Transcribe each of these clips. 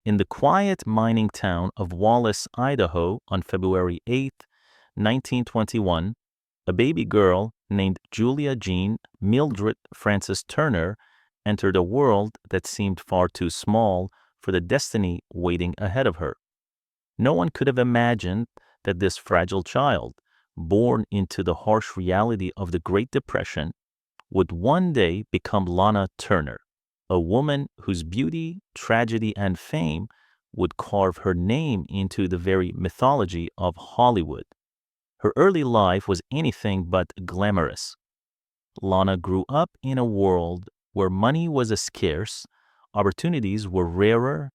In the quiet mining town of Wallace, Idaho, on February 8, 1921, a baby girl named Julia Jean Mildred Frances Turner entered a world that seemed far too small for the destiny waiting ahead of her. No one could have imagined that this fragile child, born into the harsh reality of the Great Depression, would one day become Lana Turner, a woman whose beauty, tragedy, and fame would carve her name into the very mythology of Hollywood. Her early life was anything but glamorous. Lana grew up in a world where money was scarce, opportunities were rarer,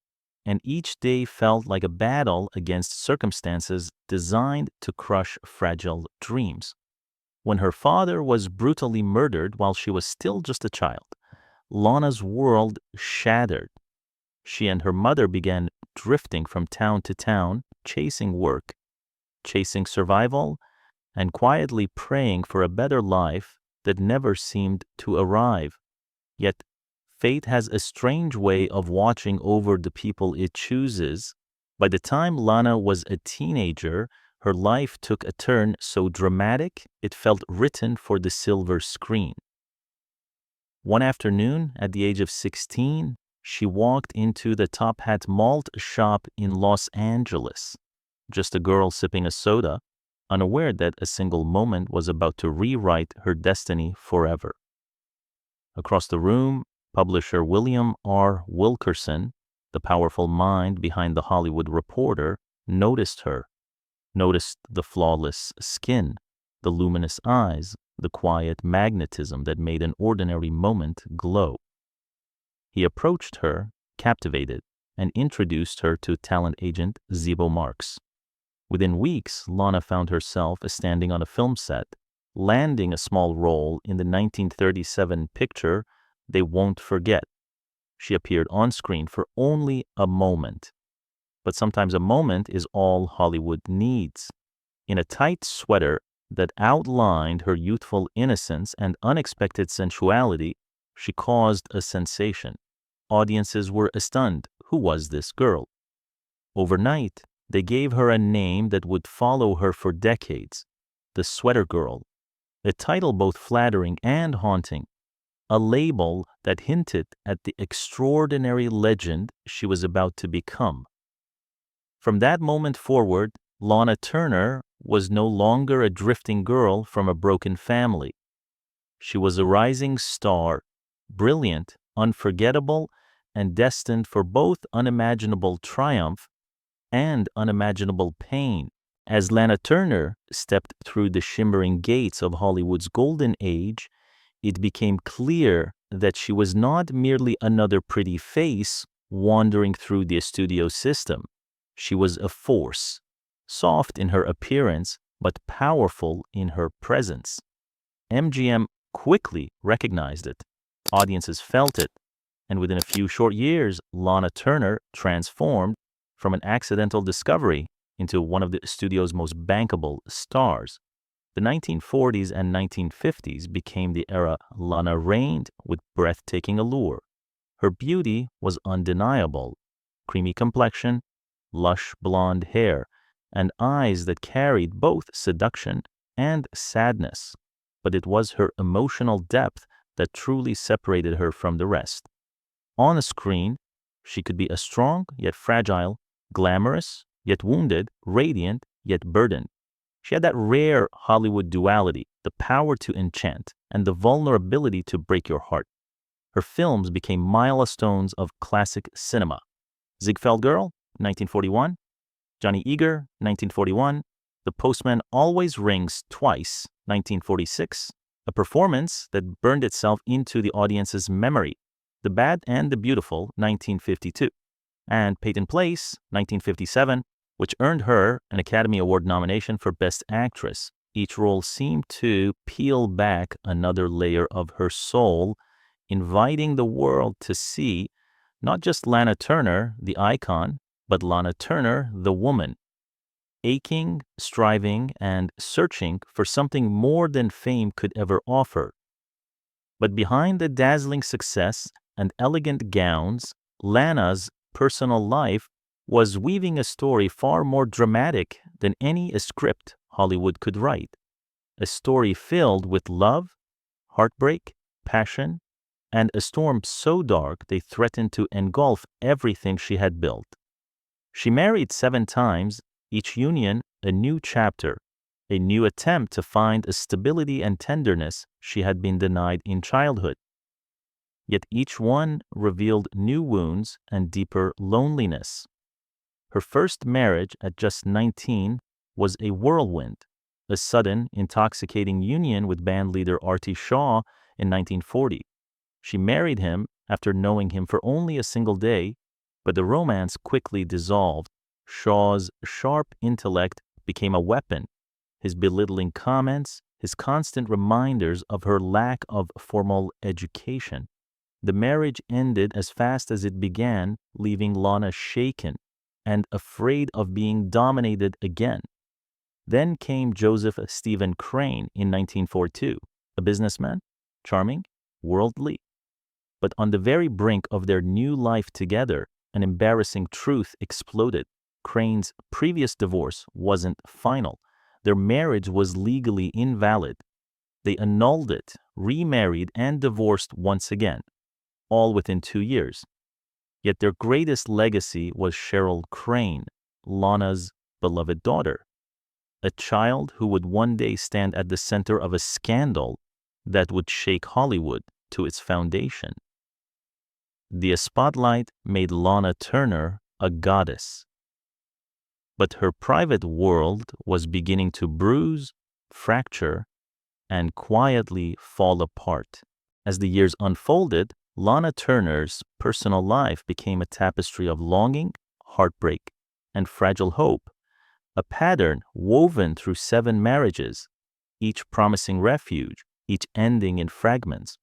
and each day felt like a battle against circumstances designed to crush fragile dreams. When her father was brutally murdered while she was still just a child, Lana's world shattered. She and her mother began drifting from town to town, chasing work, chasing survival, and quietly praying for a better life that never seemed to arrive. Yet, fate has a strange way of watching over the people it chooses. By the time Lana was a teenager, her life took a turn so dramatic it felt written for the silver screen. One afternoon, at the age of 16, she walked into the Top Hat malt shop in Los Angeles, just a girl sipping a soda, unaware that a single moment was about to rewrite her destiny forever. Across the room, publisher William R. Wilkerson, the powerful mind behind The Hollywood Reporter, noticed her, noticed the flawless skin, the luminous eyes, the quiet magnetism that made an ordinary moment glow. He approached her, captivated, and introduced her to talent agent Zebo Marks. Within weeks, Lana found herself standing on a film set, landing a small role in the 1937 picture They Won't Forget. She appeared on screen for only a moment. But sometimes a moment is all Hollywood needs. In a tight sweater that outlined her youthful innocence and unexpected sensuality, she caused a sensation. Audiences were stunned. Who was this girl? Overnight, they gave her a name that would follow her for decades, the Sweater Girl, a title both flattering and haunting, a label that hinted at the extraordinary legend she was about to become. From that moment forward, Lana Turner was no longer a drifting girl from a broken family. She was a rising star, brilliant, unforgettable, and destined for both unimaginable triumph and unimaginable pain. As Lana Turner stepped through the shimmering gates of Hollywood's golden age, it became clear that she was not merely another pretty face wandering through the studio system. She was a force, soft in her appearance, but powerful in her presence. MGM quickly recognized it. Audiences felt it. And within a few short years, Lana Turner transformed from an accidental discovery into one of the studio's most bankable stars. The 1940s and 1950s became the era Lana reigned with breathtaking allure. Her beauty was undeniable. Creamy complexion, lush blonde hair, and eyes that carried both seduction and sadness. But it was her emotional depth that truly separated her from the rest. On a screen, she could be a strong yet fragile, glamorous yet wounded, radiant yet burdened. She had that rare Hollywood duality, the power to enchant and the vulnerability to break your heart. Her films became milestones of classic cinema. Ziegfeld Girl, 1941, Johnny Eager, 1941, The Postman Always Rings Twice, 1946, a performance that burned itself into the audience's memory, The Bad and the Beautiful, 1952, and Peyton Place, 1957, which earned her an Academy Award nomination for Best Actress. Each role seemed to peel back another layer of her soul, inviting the world to see not just Lana Turner, the icon, but Lana Turner, the woman, aching, striving, and searching for something more than fame could ever offer. But behind the dazzling success and elegant gowns, Lana's personal life was weaving a story far more dramatic than any script Hollywood could write. A story filled with love, heartbreak, passion, and a storm so dark they threatened to engulf everything she had built. She married 7 times, each union a new chapter, a new attempt to find a stability and tenderness she had been denied in childhood. Yet each one revealed new wounds and deeper loneliness. Her first marriage at just 19 was a whirlwind, a sudden, intoxicating union with bandleader Artie Shaw in 1940. She married him after knowing him for only a single day, but the romance quickly dissolved. Shaw's sharp intellect became a weapon. His belittling comments, his constant reminders of her lack of formal education. The marriage ended as fast as it began, leaving Lana shaken and afraid of being dominated again. Then came Joseph Stephen Crane in 1942, a businessman, charming, worldly. But on the very brink of their new life together, an embarrassing truth exploded. Crane's previous divorce wasn't final. Their marriage was legally invalid. They annulled it, remarried, and divorced once again, all within 2 years. Yet their greatest legacy was Cheryl Crane, Lana's beloved daughter, a child who would one day stand at the center of a scandal that would shake Hollywood to its foundation. The spotlight made Lana Turner a goddess. But her private world was beginning to bruise, fracture, and quietly fall apart. As the years unfolded, Lana Turner's personal life became a tapestry of longing, heartbreak, and fragile hope, a pattern woven through 7 marriages, each promising refuge, each ending in fragments.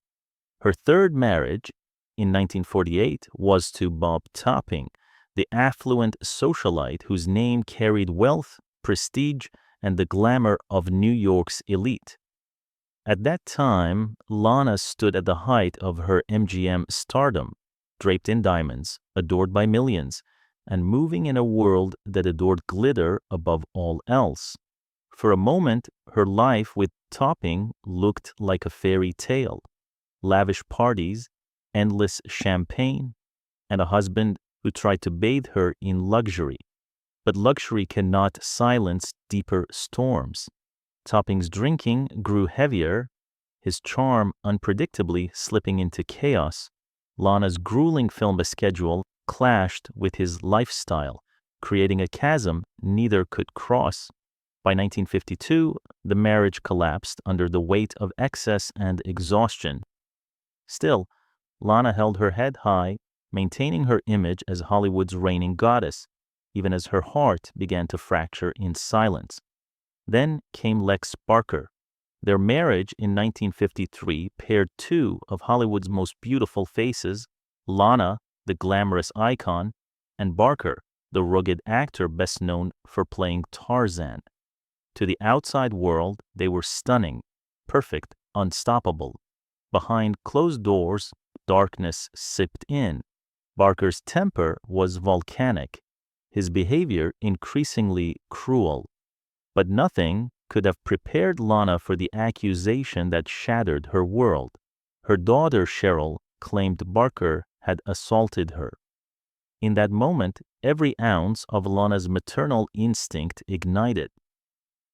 Her third marriage, in 1948, was to Bob Topping, the affluent socialite whose name carried wealth, prestige, and the glamour of New York's elite. At that time, Lana stood at the height of her MGM stardom, draped in diamonds, adored by millions, and moving in a world that adored glitter above all else. For a moment, her life with Topping looked like a fairy tale. Lavish parties, endless champagne, and a husband who tried to bathe her in luxury. But luxury cannot silence deeper storms. Topping's drinking grew heavier, his charm unpredictably slipping into chaos. Lana's grueling film schedule clashed with his lifestyle, creating a chasm neither could cross. By 1952, the marriage collapsed under the weight of excess and exhaustion. Still, Lana held her head high, maintaining her image as Hollywood's reigning goddess, even as her heart began to fracture in silence. Then came Lex Barker. Their marriage in 1953 paired 2 of Hollywood's most beautiful faces, Lana, the glamorous icon, and Barker, the rugged actor best known for playing Tarzan. To the outside world, they were stunning, perfect, unstoppable. Behind closed doors, darkness sipped in. Barker's temper was volcanic, his behavior increasingly cruel. But nothing could have prepared Lana for the accusation that shattered her world. Her daughter Cheryl claimed Barker had assaulted her. In that moment, every ounce of Lana's maternal instinct ignited.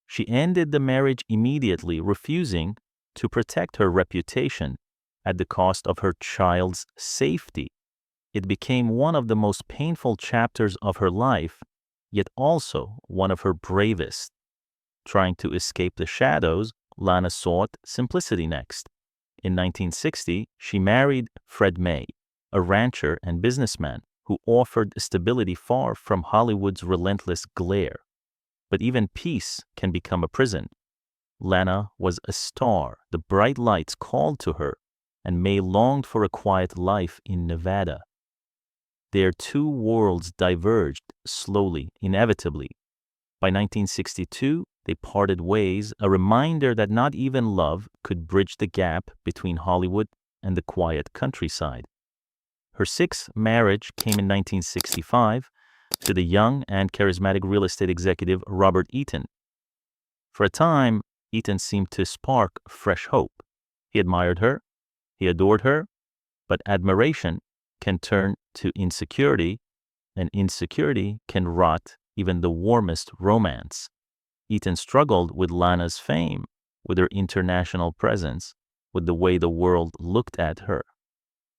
She ended the marriage immediately, refusing to protect her reputation at the cost of her child's safety. It became one of the most painful chapters of her life, yet also one of her bravest. Trying to escape the shadows, Lana sought simplicity next. In 1960, she married Fred May, a rancher and businessman who offered stability far from Hollywood's relentless glare. But even peace can become a prison. Lana was a star. The bright lights called to her, and May longed for a quiet life in Nevada. Their 2 worlds diverged slowly, inevitably. By 1962, they parted ways, a reminder that not even love could bridge the gap between Hollywood and the quiet countryside. Her sixth marriage came in 1965 to the young and charismatic real estate executive Robert Eaton. For a time, Eaton seemed to spark fresh hope. He admired her, he adored her, but admiration can turn to insecurity, and insecurity can rot even the warmest romance. Eaton struggled with Lana's fame, with her international presence, with the way the world looked at her.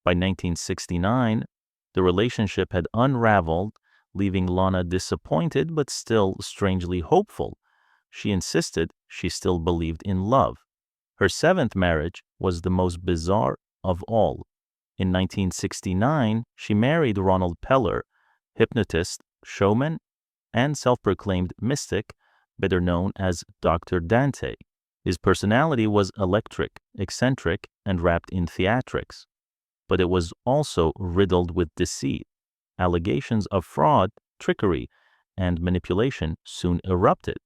By 1969, the relationship had unraveled, leaving Lana disappointed but still strangely hopeful. She insisted she still believed in love. Her seventh marriage was the most bizarre of all. In 1969, she married Ronald Peller, hypnotist, showman, and self-proclaimed mystic, better known as Dr. Dante. His personality was electric, eccentric, and wrapped in theatrics. But it was also riddled with deceit. Allegations of fraud, trickery, and manipulation soon erupted.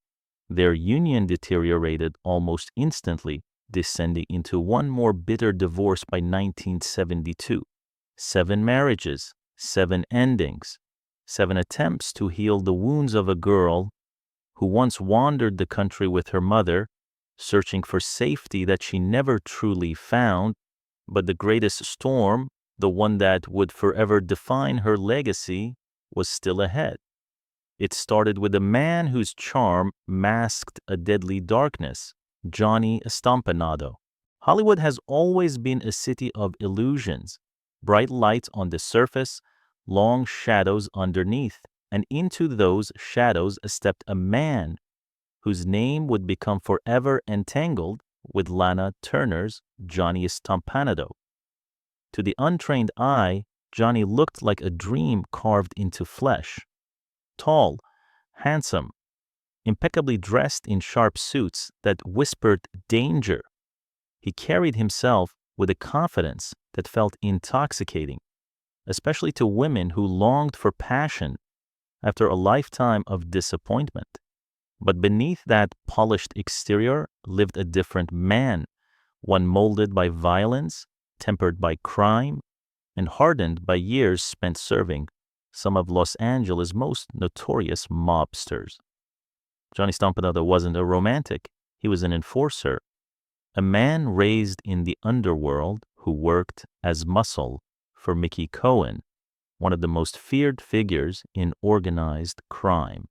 Their union deteriorated almost instantly, descending into one more bitter divorce by 1972. 7 marriages, 7 endings, 7 attempts to heal the wounds of a girl who once wandered the country with her mother, searching for safety that she never truly found. But the greatest storm, the one that would forever define her legacy, was still ahead. It started with a man whose charm masked a deadly darkness, Johnny Stompanato. Hollywood has always been a city of illusions, bright lights on the surface, long shadows underneath, and into those shadows stepped a man whose name would become forever entangled with Lana Turner's Johnny Stompanato. To the untrained eye, Johnny looked like a dream carved into flesh. Tall, handsome, impeccably dressed in sharp suits that whispered danger. He carried himself with a confidence that felt intoxicating, especially to women who longed for passion after a lifetime of disappointment. But beneath that polished exterior lived a different man, one molded by violence, tempered by crime, and hardened by years spent serving some of Los Angeles' most notorious mobsters. Johnny Stompanato wasn't a romantic, he was an enforcer, a man raised in the underworld who worked as muscle for Mickey Cohen, one of the most feared figures in organized crime.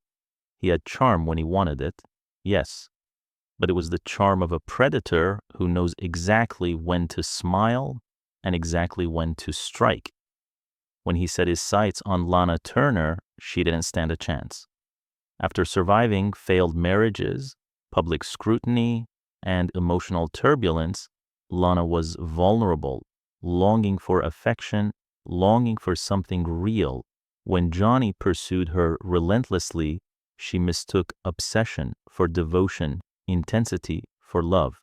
He had charm when he wanted it, yes, but it was the charm of a predator who knows exactly when to smile and exactly when to strike. When he set his sights on Lana Turner, she didn't stand a chance. After surviving failed marriages, public scrutiny, and emotional turbulence, Lana was vulnerable, longing for affection, longing for something real. When Johnny pursued her relentlessly, she mistook obsession for devotion, intensity for love.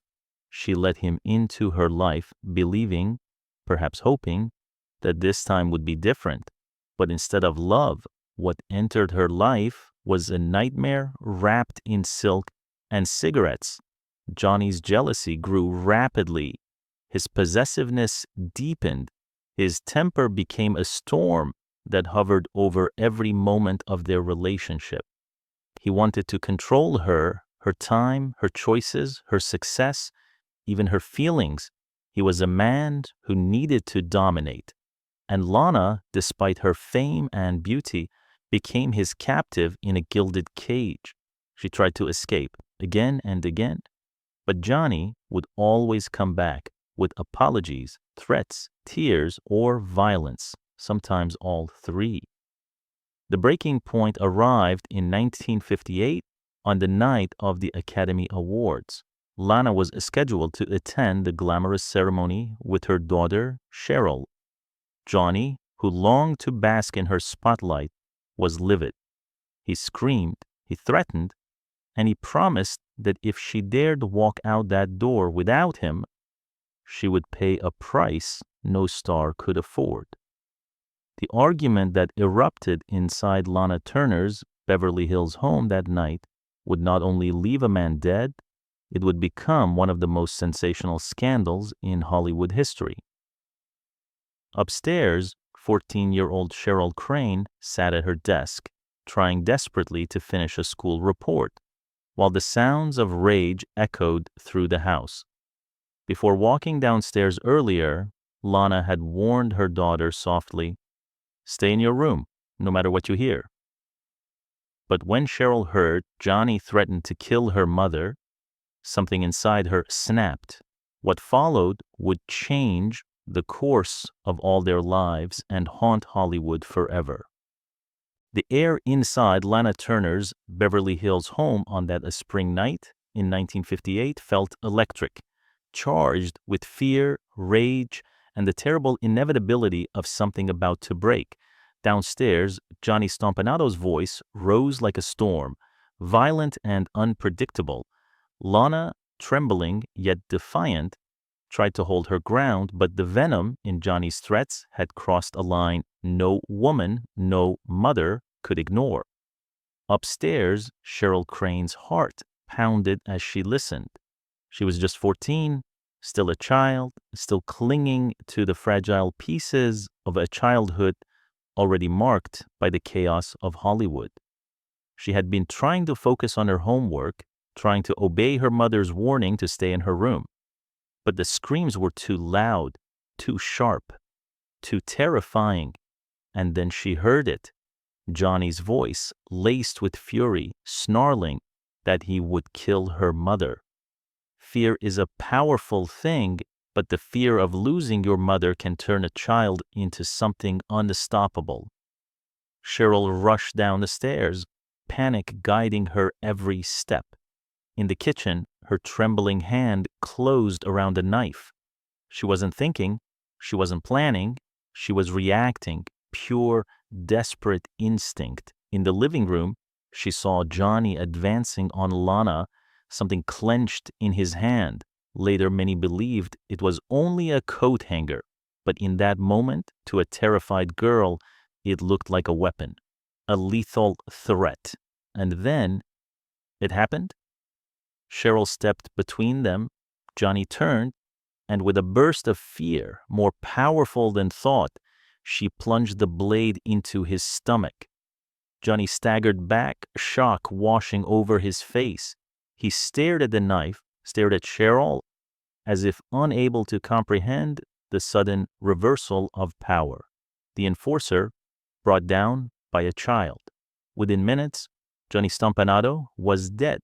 She let him into her life, believing, perhaps hoping, that this time would be different. But instead of love, what entered her life was a nightmare wrapped in silk and cigarettes. Johnny's jealousy grew rapidly. His possessiveness deepened. His temper became a storm that hovered over every moment of their relationship. He wanted to control her, her time, her choices, her success, even her feelings. He was a man who needed to dominate. And Lana, despite her fame and beauty, became his captive in a gilded cage. She tried to escape again and again, but Johnny would always come back with apologies, threats, tears, or violence, sometimes all three. The breaking point arrived in 1958 on the night of the Academy Awards. Lana was scheduled to attend the glamorous ceremony with her daughter, Cheryl. Johnny, who longed to bask in her spotlight, was livid. He screamed, he threatened, and he promised that if she dared walk out that door without him, she would pay a price no star could afford. The argument that erupted inside Lana Turner's Beverly Hills home that night would not only leave a man dead, it would become one of the most sensational scandals in Hollywood history. Upstairs, 14-year-old Cheryl Crane sat at her desk, trying desperately to finish a school report, while the sounds of rage echoed through the house. Before walking downstairs earlier, Lana had warned her daughter softly, "Stay in your room, no matter what you hear." But when Cheryl heard Johnny threaten to kill her mother, something inside her snapped. What followed would change the course of all their lives and haunt Hollywood forever. The air inside Lana Turner's Beverly Hills home on that spring night in 1958 felt electric, charged with fear, rage, and the terrible inevitability of something about to break. Downstairs, Johnny Stompanato's voice rose like a storm, violent and unpredictable. Lana, trembling yet defiant, tried to hold her ground, but the venom in Johnny's threats had crossed a line no woman, no mother could ignore. Upstairs, Cheryl Crane's heart pounded as she listened. She was just 14, still a child, still clinging to the fragile pieces of a childhood already marked by the chaos of Hollywood. She had been trying to focus on her homework, trying to obey her mother's warning to stay in her room. But the screams were too loud, too sharp, too terrifying. And then she heard it, Johnny's voice, laced with fury, snarling that he would kill her mother. Fear is a powerful thing, but the fear of losing your mother can turn a child into something unstoppable. Cheryl rushed down the stairs, panic guiding her every step. In the kitchen, her trembling hand closed around a knife. She wasn't thinking, she wasn't planning, she was reacting, pure, desperate instinct. In the living room, she saw Johnny advancing on Lana, something clenched in his hand. Later, many believed it was only a coat hanger, but in that moment, to a terrified girl, it looked like a weapon, a lethal threat. And then, it happened. Cheryl stepped between them. Johnny turned, and with a burst of fear, more powerful than thought, she plunged the blade into his stomach. Johnny staggered back, shock washing over his face. He stared at the knife, stared at Cheryl, as if unable to comprehend the sudden reversal of power. The enforcer, brought down by a child. Within minutes, Johnny Stompanato was dead.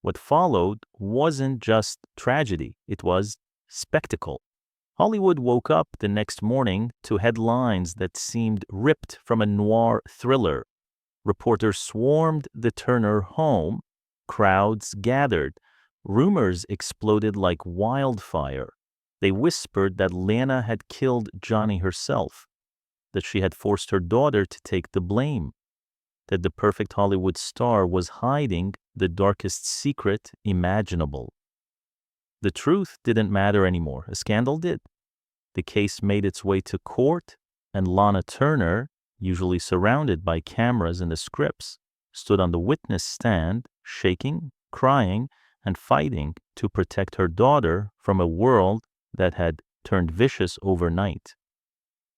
What followed wasn't just tragedy, it was spectacle. Hollywood woke up the next morning to headlines that seemed ripped from a noir thriller. Reporters swarmed the Turner home, crowds gathered, rumors exploded like wildfire. They whispered that Lana had killed Johnny herself, that she had forced her daughter to take the blame, that the perfect Hollywood star was hiding the darkest secret imaginable. The truth didn't matter anymore. A scandal did. The case made its way to court, and Lana Turner, usually surrounded by cameras and the scripts, stood on the witness stand, shaking, crying, and fighting to protect her daughter from a world that had turned vicious overnight.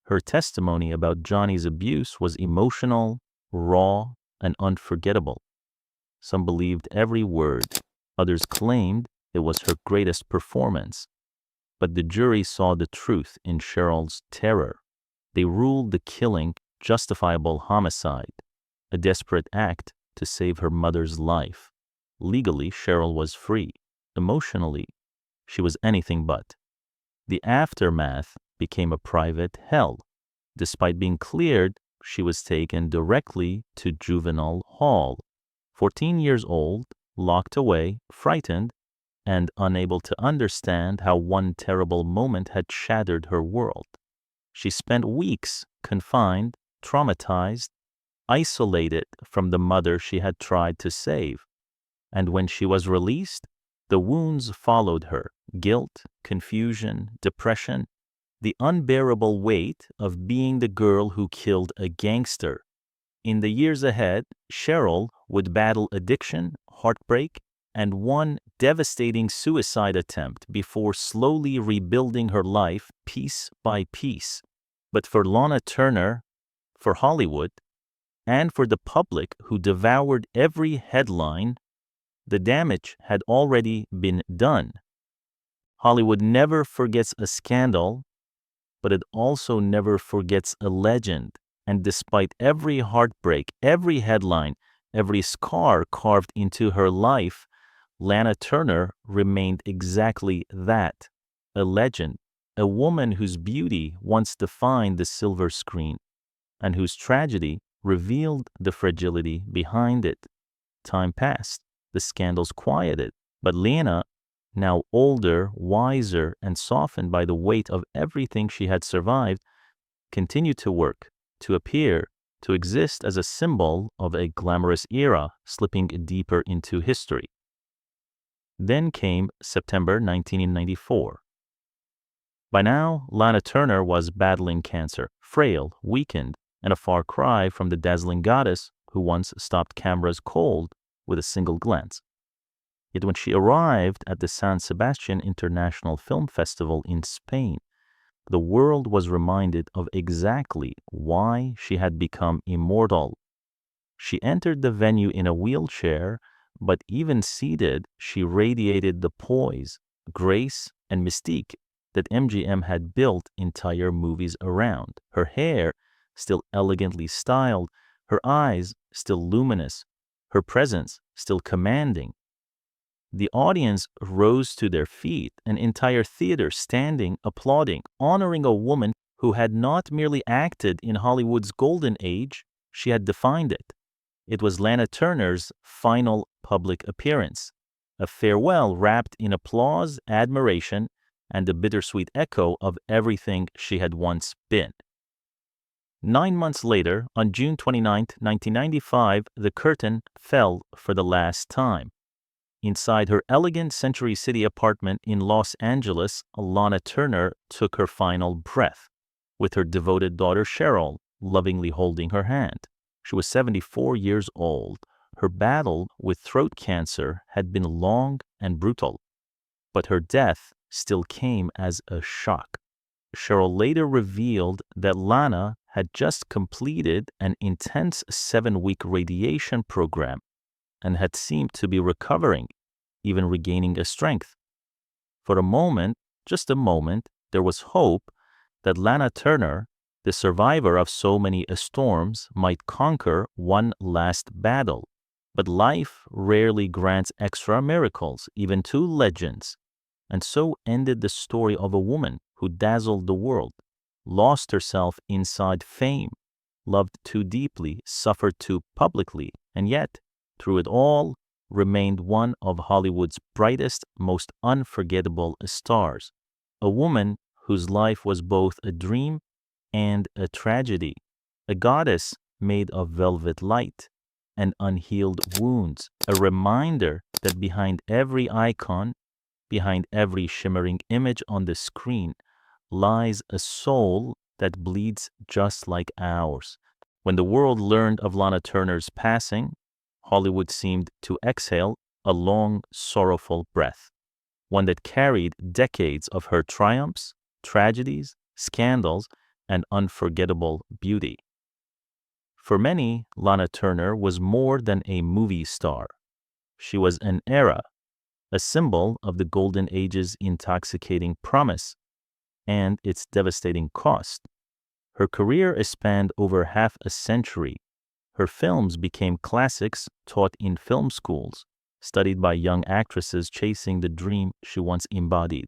Her testimony about Johnny's abuse was emotional, raw, and unforgettable. Some believed every word. Others claimed it was her greatest performance. But the jury saw the truth in Cheryl's terror. They ruled the killing justifiable homicide, a desperate act to save her mother's life. Legally, Cheryl was free. Emotionally, she was anything but. The aftermath became a private hell. Despite being cleared, she was taken directly to juvenile hall. 14 years old, locked away, frightened, and unable to understand how one terrible moment had shattered her world. She spent weeks confined, traumatized, isolated from the mother she had tried to save. And when she was released, the wounds followed her: guilt, confusion, depression, the unbearable weight of being the girl who killed a gangster. In the years ahead, Cheryl would battle addiction, heartbreak, and one devastating suicide attempt before slowly rebuilding her life piece by piece. But for Lana Turner, for Hollywood, and for the public who devoured every headline, the damage had already been done. Hollywood never forgets a scandal, but it also never forgets a legend. And despite every heartbreak, every headline, every scar carved into her life, Lana Turner remained exactly that, a legend, a woman whose beauty once defined the silver screen, and whose tragedy revealed the fragility behind it. Time passed, the scandals quieted, but Lana, now older, wiser, and softened by the weight of everything she had survived, continued to work, to appear, to exist as a symbol of a glamorous era slipping deeper into history. Then came September 1994. By now, Lana Turner was battling cancer, frail, weakened, and a far cry from the dazzling goddess who once stopped cameras cold with a single glance. Yet when she arrived at the San Sebastian International Film Festival in Spain, the world was reminded of exactly why she had become immortal. She entered the venue in a wheelchair, but even seated, she radiated the poise, grace, and mystique that MGM had built entire movies around. Her hair, still elegantly styled, her eyes still luminous, her presence still commanding. The audience rose to their feet, an entire theater standing, applauding, honoring a woman who had not merely acted in Hollywood's golden age, she had defined it. It was Lana Turner's final public appearance, a farewell wrapped in applause, admiration, and the bittersweet echo of everything she had once been. 9 months later, on June 29, 1995, the curtain fell for the last time. Inside her elegant Century City apartment in Los Angeles, Lana Turner took her final breath, with her devoted daughter Cheryl lovingly holding her hand. She was 74 years old. Her battle with throat cancer had been long and brutal, but her death still came as a shock. Cheryl later revealed that Lana had just completed an intense 7-week radiation program and had seemed to be recovering, even regaining a strength. For a moment, just a moment, there was hope that Lana Turner, the survivor of so many storms, might conquer one last battle. But life rarely grants extra miracles, even to legends. And so ended the story of a woman who dazzled the world, lost herself inside fame, loved too deeply, suffered too publicly, and yet, through it all, remained one of Hollywood's brightest, most unforgettable stars. A woman whose life was both a dream and a tragedy, a goddess made of velvet light and unhealed wounds, a reminder that behind every icon, behind every shimmering image on the screen, lies a soul that bleeds just like ours. When the world learned of Lana Turner's passing, Hollywood seemed to exhale a long, sorrowful breath, one that carried decades of her triumphs, tragedies, scandals, and unforgettable beauty. For many, Lana Turner was more than a movie star. She was an era, a symbol of the Golden Age's intoxicating promise and its devastating cost. Her career spanned over half a century. Her films became classics taught in film schools, studied by young actresses chasing the dream she once embodied.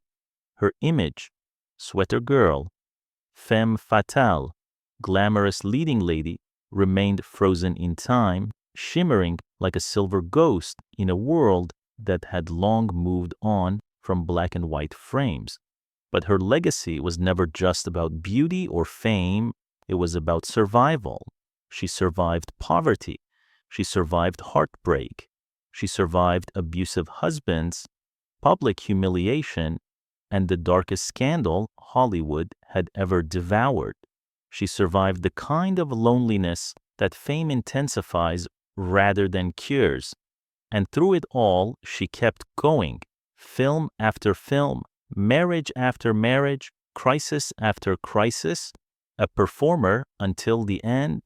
Her image, sweater girl, femme fatale, glamorous leading lady, remained frozen in time, shimmering like a silver ghost in a world that had long moved on from black and white frames. But her legacy was never just about beauty or fame. It was about survival. She survived poverty. She survived heartbreak. She survived abusive husbands, public humiliation, and the darkest scandal Hollywood had ever devoured. She survived the kind of loneliness that fame intensifies rather than cures. And through it all, she kept going, film after film, marriage after marriage, crisis after crisis, A performer until the end,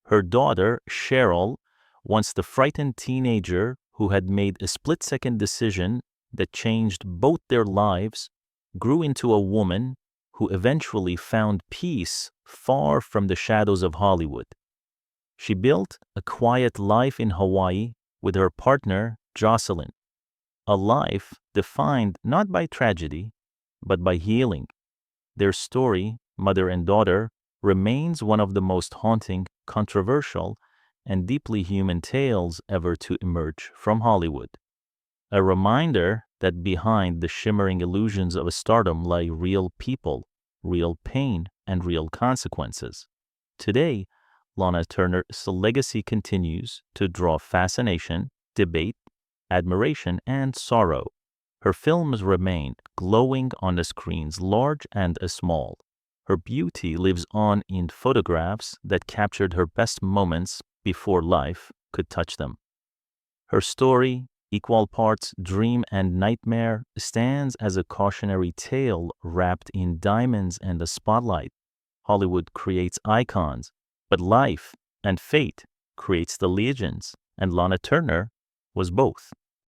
her daughter, Cheryl, once the frightened teenager who had made a split-second decision that changed both their lives, grew into a woman who eventually found peace far from the shadows of Hollywood. She built a quiet life in Hawaii with her partner, Jocelyn, a life defined not by tragedy, but by healing. Their story, mother and daughter, remains one of the most haunting, controversial, and deeply human tales ever to emerge from Hollywood. A reminder that behind the shimmering illusions of stardom lie real people, real pain, and real consequences. Today, Lana Turner's legacy continues to draw fascination, debate, admiration, and sorrow. Her films remain glowing on the screens large and small. Her beauty lives on in photographs that captured her best moments before life could touch them. Her story, equal parts dream and nightmare, stands as a cautionary tale wrapped in diamonds and the spotlight. Hollywood creates icons, but life and fate creates the legends, and Lana Turner was both.